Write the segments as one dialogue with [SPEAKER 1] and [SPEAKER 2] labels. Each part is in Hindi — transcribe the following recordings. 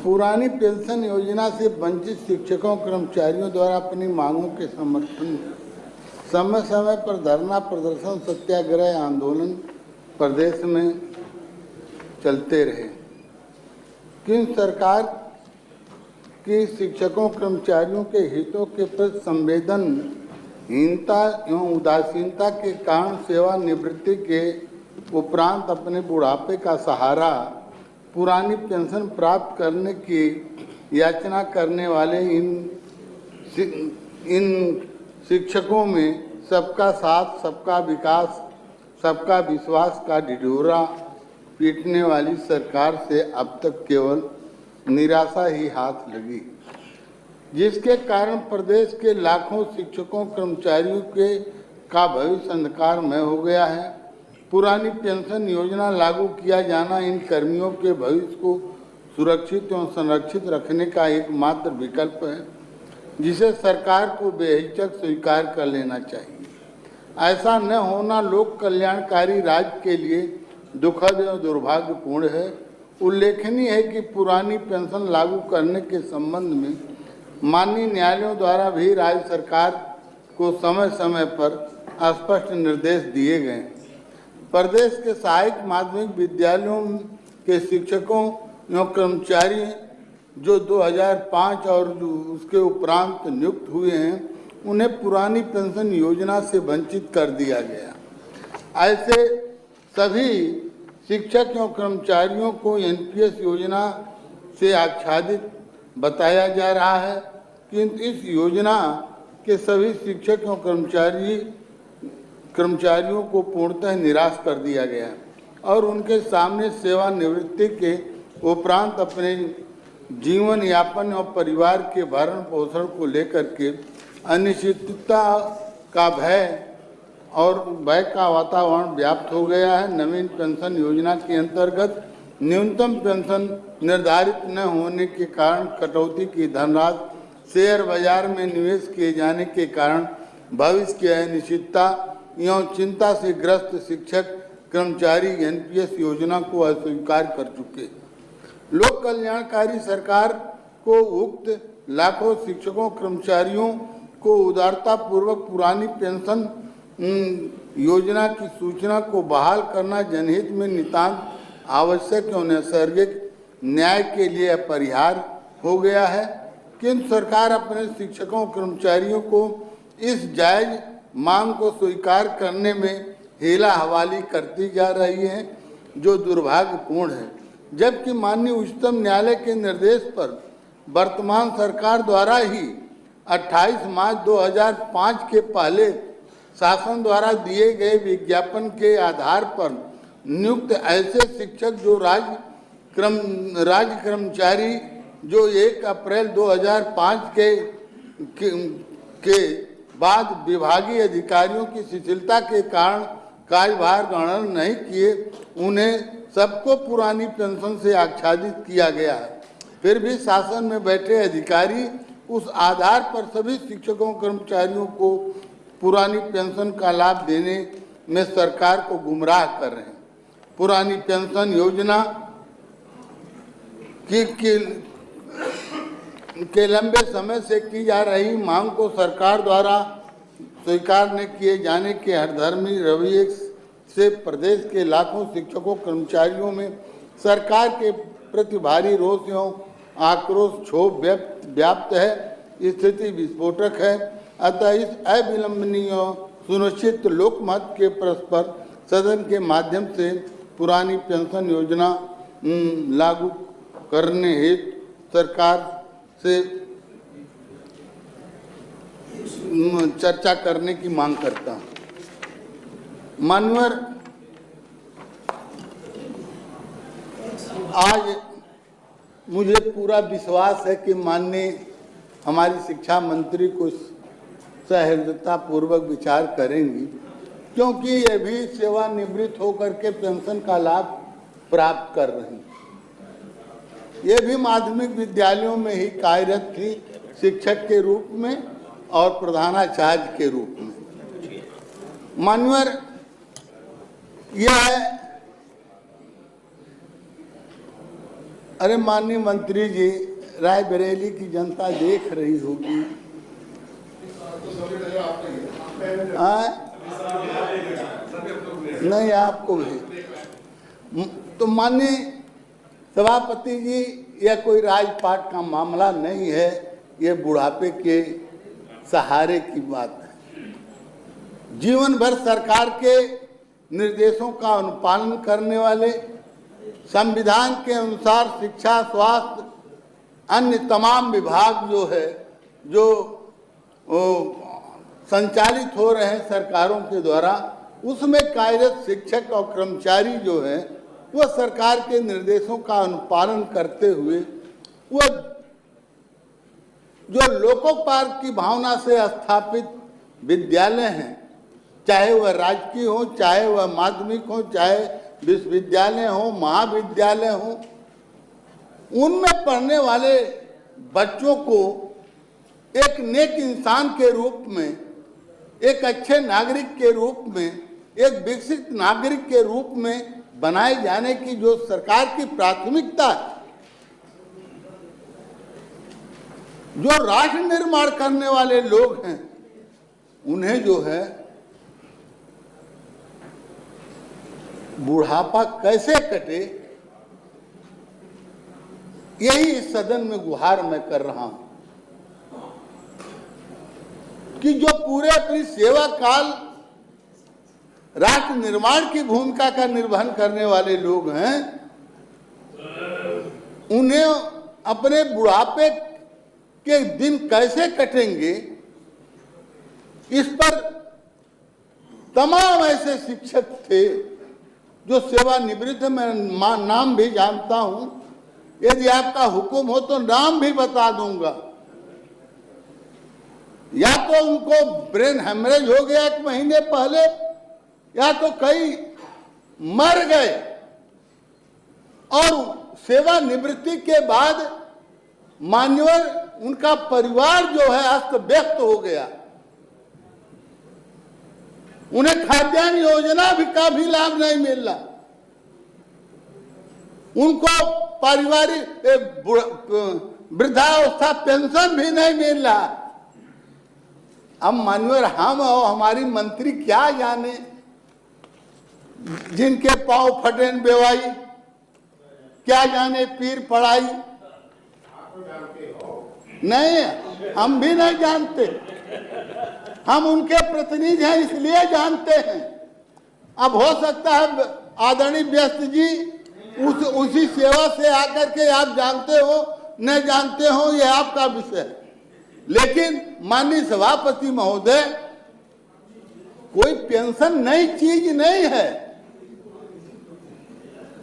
[SPEAKER 1] पुरानी पेंशन योजना से वंचित शिक्षकों कर्मचारियों द्वारा अपनी मांगों के समर्थन समय समय पर धरना प्रदर्शन सत्याग्रह आंदोलन प्रदेश में चलते रहे, किंतु सरकार की शिक्षकों कर्मचारियों के हितों के प्रति संवेदनहीनता एवं उदासीनता के कारण सेवानिवृत्ति के उपरांत अपने बुढ़ापे का सहारा पुरानी पेंशन प्राप्त करने की याचना करने वाले इन शिक्षकों में सबका साथ, सबका विकास, सबका विश्वास का ढिढोरा पीटने वाली सरकार से अब तक केवल निराशा ही हाथ लगी, जिसके कारण प्रदेश के लाखों शिक्षकों कर्मचारियों का भविष्य अंधकारमय हो गया है। पुरानी पेंशन योजना लागू किया जाना इन कर्मियों के भविष्य को सुरक्षित एवं संरक्षित रखने का एकमात्र विकल्प है, जिसे सरकार को बेहिचक स्वीकार कर लेना चाहिए। ऐसा न होना लोक कल्याणकारी राज्य के लिए दुखद एवं दुर्भाग्यपूर्ण है। उल्लेखनीय है कि पुरानी पेंशन लागू करने के संबंध में माननीय न्यायालयों द्वारा भी राज्य सरकार को समय समय पर स्पष्ट निर्देश दिए गए। प्रदेश के सहायक माध्यमिक विद्यालयों के शिक्षकों एवं कर्मचारी जो 2005 और उसके उपरांत नियुक्त हुए हैं, उन्हें पुरानी पेंशन योजना से वंचित कर दिया गया। ऐसे सभी शिक्षक एवं कर्मचारियों को एनपीएस योजना से आच्छादित बताया जा रहा है, किंतु इस योजना के सभी शिक्षक एवं कर्मचारियों को पूर्णतः निराश कर दिया गया और उनके सामने सेवानिवृत्ति के उपरांत अपने जीवन यापन और परिवार के भरण पोषण को लेकर के अनिश्चितता का भय का वातावरण व्याप्त हो गया है। नवीन पेंशन योजना के अंतर्गत न्यूनतम पेंशन निर्धारित न होने के कारण कटौती की धनराशि शेयर बाजार में निवेश किए जाने के कारण भविष्य की अनिश्चितता एवं चिंता से ग्रस्त शिक्षक कर्मचारी एनपीएस योजना को अस्वीकार कर चुके। लोक कल्याणकारी सरकार को उक्त लाखों शिक्षकों कर्मचारियों को उदारता पूर्वक पुरानी पेंशन योजना की सूचना को बहाल करना जनहित में नितांत आवश्यक एवं नैसर्गिक न्याय के लिए अपरिहार्य हो गया है, किंतु सरकार अपने शिक्षकों कर्मचारियों को इस जायज मांग को स्वीकार करने में हेला हवाली करती जा रही है, जो दुर्भाग्यपूर्ण है। जबकि माननीय उच्चतम न्यायालय के निर्देश पर वर्तमान सरकार द्वारा ही 28 मार्च 2005 के पहले शासन द्वारा दिए गए विज्ञापन के आधार पर नियुक्त ऐसे शिक्षक जो राज्य कर्मचारी जो 1 अप्रैल 2005 के बाद विभागीय अधिकारियों की शिथिलता के कारण कार्यभार ग्रहण नहीं किए, उन्हें सबको पुरानी पेंशन से आच्छादित किया गया है। फिर भी शासन में बैठे अधिकारी उस आधार पर सभी शिक्षकों कर्मचारियों को पुरानी पेंशन का लाभ देने में सरकार को गुमराह कर रहे हैं। पुरानी पेंशन योजना के लंबे समय से की जा रही मांग को सरकार द्वारा स्वीकार न किए जाने के हठधर्मी रवैये से प्रदेश के लाखों शिक्षकों कर्मचारियों में सरकार के प्रति भारी रोष एवं आक्रोश क्षोभ व्याप्त है। स्थिति विस्फोटक है। अतः इस अविलंबनीय सुनिश्चित लोकमत के परस्पर सदन के माध्यम से पुरानी पेंशन योजना लागू करने हेतु सरकार से चर्चा करने की मांग करता हूं। मान्यवर, आज मुझे पूरा विश्वास है कि माननीय हमारी शिक्षा मंत्री को सहृदयता पूर्वक विचार करेंगी, क्योंकि ये भी सेवानिवृत्त होकर के पेंशन का लाभ प्राप्त कर रही। ये भी माध्यमिक विद्यालयों में ही कार्यरत थी, शिक्षक के रूप में और प्रधानाचार्य के रूप में। मान्यवर, यह अरे माननीय मंत्री जी, रायबरेली की जनता देख रही होगी। नहीं, आपको भी। तो माननीय सभापति जी, यह कोई राजपाट का मामला नहीं है, ये बुढ़ापे के सहारे की बात है। जीवन भर सरकार के निर्देशों का अनुपालन करने वाले, संविधान के अनुसार शिक्षा, स्वास्थ्य, अन्य तमाम विभाग जो है, जो संचालित हो रहे हैं सरकारों के द्वारा, उसमें कार्यरत शिक्षक और कर्मचारी जो है वह सरकार के निर्देशों का अनुपालन करते हुए वह जो लोकोपकार की भावना से स्थापित विद्यालय हैं, चाहे वह राजकीय हो, चाहे वह माध्यमिक हो, चाहे विश्वविद्यालय हो, महाविद्यालय हो, उनमें पढ़ने वाले बच्चों को एक नेक इंसान के रूप में, एक अच्छे नागरिक के रूप में, एक विकसित नागरिक के रूप में बनाए जाने की जो सरकार की प्राथमिकता है, जो राष्ट्र निर्माण करने वाले लोग हैं, उन्हें जो है बुढ़ापा कैसे कटे, यही इस सदन में गुहार मैं कर रहा हूं कि जो पूरे अपनी सेवा काल राष्ट्र निर्माण की भूमिका का निर्वहन करने वाले लोग हैं, उन्हें अपने बुढ़ापे के दिन कैसे कटेंगे, इस पर तमाम ऐसे शिक्षक थे जो सेवानिवृत्त, मैं नाम भी जानता हूं, यदि आपका हुक्म हो तो नाम भी बता दूंगा। या तो उनको ब्रेन हेमरेज हो गया 1 महीने पहले, या तो कई मर गए और सेवानिवृत्ति के बाद मान्यवर उनका परिवार जो है अस्त व्यस्त हो गया। उन्हें खाद्यान्न योजना भी का भी लाभ नहीं मिल रहा, उनको पारिवारिक वृद्धावस्था पेंशन भी नहीं मिल रहा। अब मान्यवर हम और हमारी मंत्री क्या जाने, जिनके पांव फटे बेवाई, क्या जाने पीर पड़ाई। नहीं, हम भी नहीं जानते, हम उनके प्रतिनिधि हैं इसलिए जानते हैं। अब हो सकता है आदरणीय व्यस्त जी उसी सेवा से आकर के आप जानते हो न जानते हो, ये आपका विषय है। लेकिन माननीय सभापति महोदय, कोई पेंशन नई चीज नहीं है।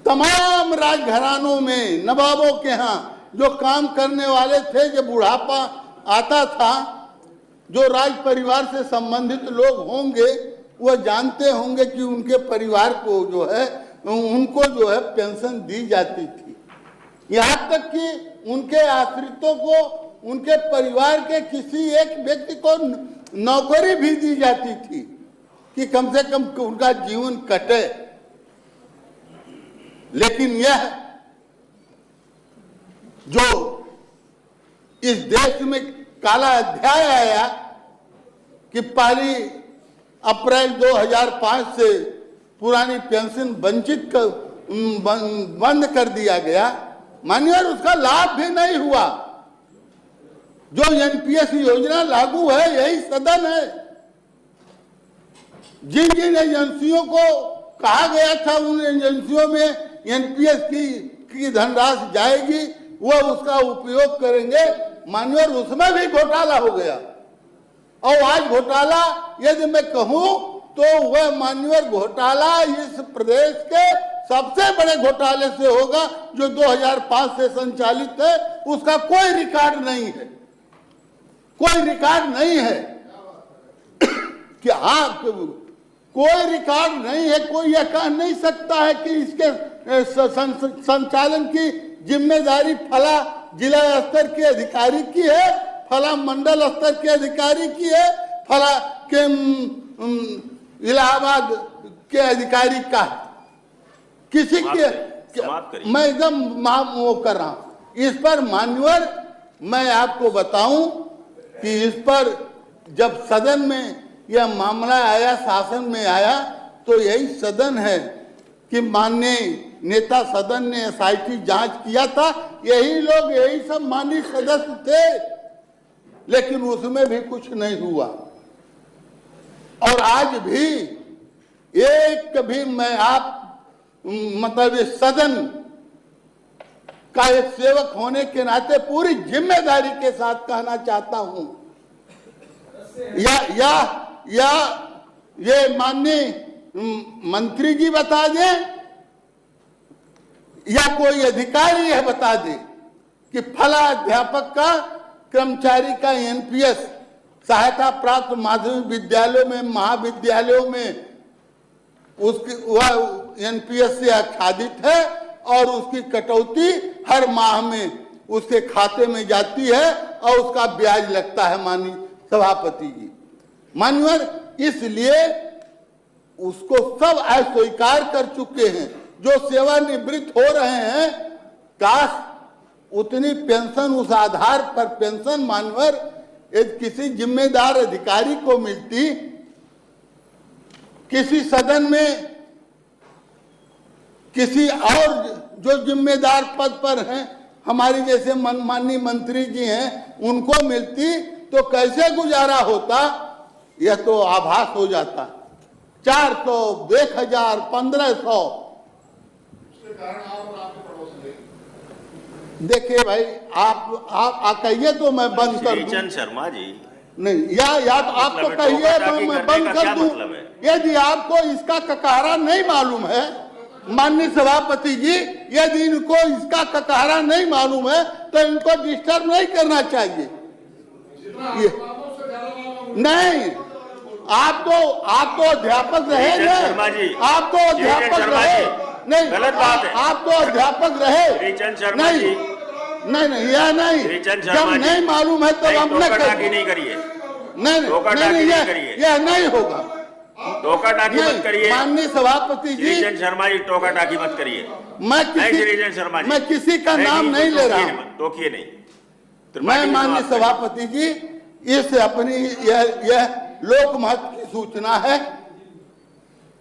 [SPEAKER 1] तमाम राजघरानों में नवाबों के यहाँ जो काम करने वाले थे, जब बुढ़ापा आता था, जो राज परिवार से संबंधित लोग होंगे वह जानते होंगे कि उनके परिवार को जो है, उनको जो है पेंशन दी जाती थी। यहाँ तक कि उनके आश्रितों को, उनके परिवार के किसी एक व्यक्ति को नौकरी भी दी जाती थी कि कम से कम उनका जीवन कटे। लेकिन यह जो इस देश में काला अध्याय आया कि 1 अप्रैल 2005 से पुरानी पेंशन वंचित बंद कर दिया गया, मानिए उसका लाभ भी नहीं हुआ। जो एनपीएस योजना लागू है, यही सदन है। जिन जिन एजेंसियों को कहा गया था उन एजेंसियों में एनपीएस की धनराशि जाएगी, वह उसका उपयोग करेंगे, मान्यवर उसमें भी घोटाला हो गया। और आज घोटाला यदि मैं कहूं तो वह मान्यवर घोटाला इस प्रदेश के सबसे बड़े घोटाले से होगा जो 2005 से संचालित है। उसका कोई रिकॉर्ड नहीं है, कोई रिकॉर्ड नहीं है कि हाँ, कोई रिकॉर्ड नहीं है। कोई यह कह नहीं सकता है कि इसके संचालन की जिम्मेदारी फला जिला स्तर के अधिकारी की है, फला मंडल स्तर के अधिकारी की है, फला के इलाहाबाद के अधिकारी का है। किसी के
[SPEAKER 2] समाप्त करिए।
[SPEAKER 1] मैं एकदम वो कर रहा हूं इस पर मान्यवर। मैं आपको बताऊं कि इस पर जब सदन में यह मामला आया, शासन में आया, तो यही सदन है कि माननीय नेता सदन ने एसआईटी जांच किया था। यही लोग, यही सब माननीय सदस्य थे, लेकिन उसमें भी कुछ नहीं हुआ। और आज भी एक भी मैं आप मतलब इस सदन का एक सेवक होने के नाते पूरी जिम्मेदारी के साथ कहना चाहता हूं, या ये माननीय मंत्री जी बता दें या कोई अधिकारी है बता दे कि फला अध्यापक का, कर्मचारी का एनपीएस सहायता प्राप्त माध्यमिक विद्यालयों में, महाविद्यालयों में उसकी वह एनपीएस से आच्छादित है और उसकी कटौती हर माह में उसके खाते में जाती है और उसका ब्याज लगता है माननीय सभापति जी, मान्यवर। इसलिए उसको सब अस्वीकार कर चुके हैं। जो सेवानिवृत्त हो रहे हैं, काश उतनी पेंशन, उस आधार पर पेंशन मान्यवर किसी जिम्मेदार अधिकारी को मिलती। किसी सदन में किसी और जो जिम्मेदार पद पर हैं, हमारी जैसे माननीय मंत्री जी हैं, उनको मिलती तो कैसे गुजारा होता, यह तो आभास हो जाता। 400, 1000, 1500। देखिए भाई, आप कहिए तो मैं बंद कर दूं।
[SPEAKER 2] श्रीचंद शर्मा जी,
[SPEAKER 1] नहीं, या तो आपको कहिए मैं बंद कर दूं। यदि आपको इसका ककारा नहीं मालूम है माननीय सभापति जी, यदि इनको इसका ककारा नहीं मालूम है तो इनको डिस्टर्ब नहीं करना चाहिए। ये नहीं, आप तो अध्यापक रहे ना, आप तो अध्यापक रहे नहीं,
[SPEAKER 2] गलत बात है।
[SPEAKER 1] आप तो अध्यापक रहे नहीं, नहीं, यह नहीं, जब नहीं मालूम है तो हम नहीं
[SPEAKER 2] करिए,
[SPEAKER 1] नहीं, यह नहीं होगा।
[SPEAKER 2] टोका टाकी मत करिए
[SPEAKER 1] माननीय सभापति जी।
[SPEAKER 2] श्रीचंद शर्मा जी, टोका टाकी मत करिए।
[SPEAKER 1] मैं किसी का नाम नहीं ले रहा हूँ,
[SPEAKER 2] टोकिए नहीं।
[SPEAKER 1] मैं माननीय सभापति जी, इस अपनी यह लोक महत्व की सूचना है,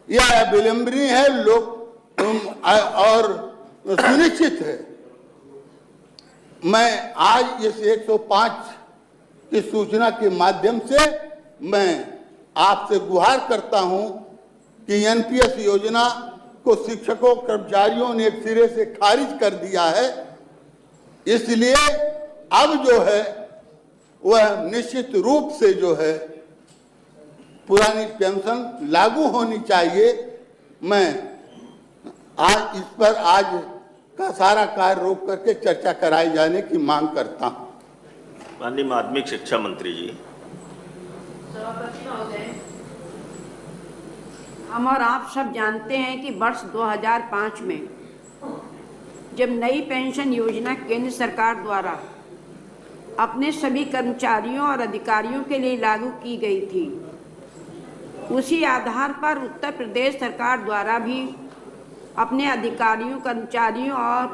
[SPEAKER 1] यह विलंबनीय है, लोक और सुनिश्चित है। मैं आज इस 105 की सूचना के माध्यम से मैं आपसे गुहार करता हूं कि एनपीएस योजना को शिक्षकों, कर्मचारियों ने एक सिरे से खारिज कर दिया है। इसलिए अब जो है वह निश्चित रूप से जो है पुरानी पेंशन लागू होनी चाहिए। मैं आज इस पर आज का सारा कार्य रोक करके चर्चा कराए जाने की मांग करता हूं।
[SPEAKER 2] माननीय माध्यमिक शिक्षा मंत्री जी।
[SPEAKER 3] सभापति महोदय, हम और आप सब जानते हैं कि वर्ष 2005 में जब नई पेंशन योजना केंद्र सरकार द्वारा अपने सभी कर्मचारियों और अधिकारियों के लिए लागू की गई थी, उसी आधार पर उत्तर प्रदेश सरकार द्वारा भी अपने अधिकारियों, कर्मचारियों और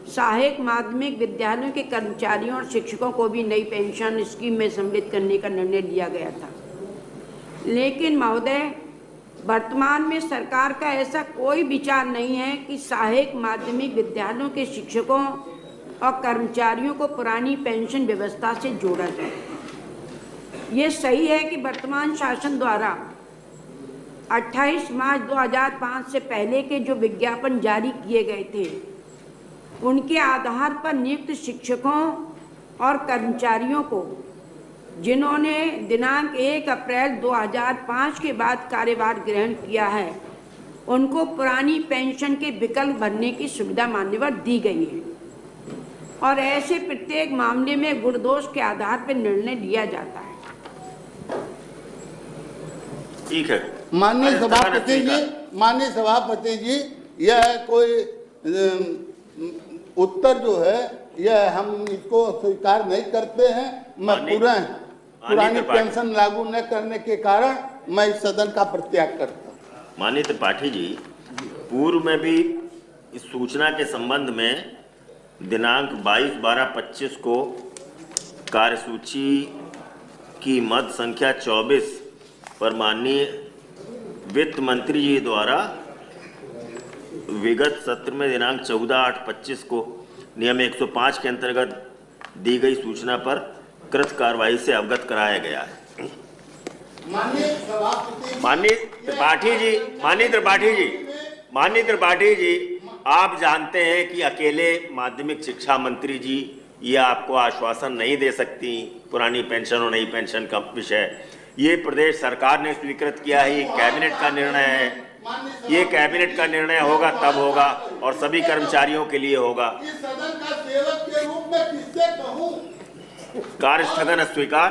[SPEAKER 3] सहायक माध्यमिक विद्यालयों के कर्मचारियों और शिक्षकों को भी नई पेंशन स्कीम में सम्मिलित करने का निर्णय लिया गया था। लेकिन महोदय, वर्तमान में सरकार का ऐसा कोई विचार नहीं है कि सहायक माध्यमिक विद्यालयों के शिक्षकों और कर्मचारियों को पुरानी पेंशन व्यवस्था से जोड़ा जाए। ये सही है कि वर्तमान शासन द्वारा 28 मार्च 2005 से पहले के जो विज्ञापन जारी किए गए थे, उनके आधार पर नियुक्त शिक्षकों और कर्मचारियों को, जिन्होंने दिनांक 1 अप्रैल 2005 के बाद कार्यभार ग्रहण किया है, उनको पुरानी पेंशन के विकल्प भरने की सुविधा मान्यवर दी गई है और ऐसे प्रत्येक मामले में गुण दोष के आधार पर निर्णय लिया जाता है।
[SPEAKER 2] ठीक है
[SPEAKER 1] माननीय सभापति जी, यह कोई उत्तर जो है यह हम इसको स्वीकार नहीं करते हैं। मैं पुरानी पेंशन लागू न करने के कारण मैं इस सदन का प्रत्याग करता हूँ।
[SPEAKER 2] माननीय त्रिपाठी जी, पूर्व में भी इस सूचना के संबंध में दिनांक 22/12/25 को कार्यसूची की मद संख्या 24 पर माननीय वित्त मंत्री जी द्वारा विगत सत्र में दिनांक 14/8/25 को नियम 105 के अंतर्गत दी गई सूचना पर कृत कार्रवाई से अवगत कराया गया है। माननीय त्रिपाठी जी, आप जानते हैं कि अकेले माध्यमिक शिक्षा मंत्री जी ये आपको आश्वासन नहीं दे सकती पुरानी पेंशन और नई पेंशन का विषय। ये प्रदेश सरकार ने स्वीकृत किया है, ये कैबिनेट का निर्णय है। ये कैबिनेट का निर्णय होगा तब होगा और सभी कर्मचारियों के लिए होगा।
[SPEAKER 1] इस सदन का सेवक के रूप में किससे कहूं?
[SPEAKER 2] कार्य स्थगन स्वीकार।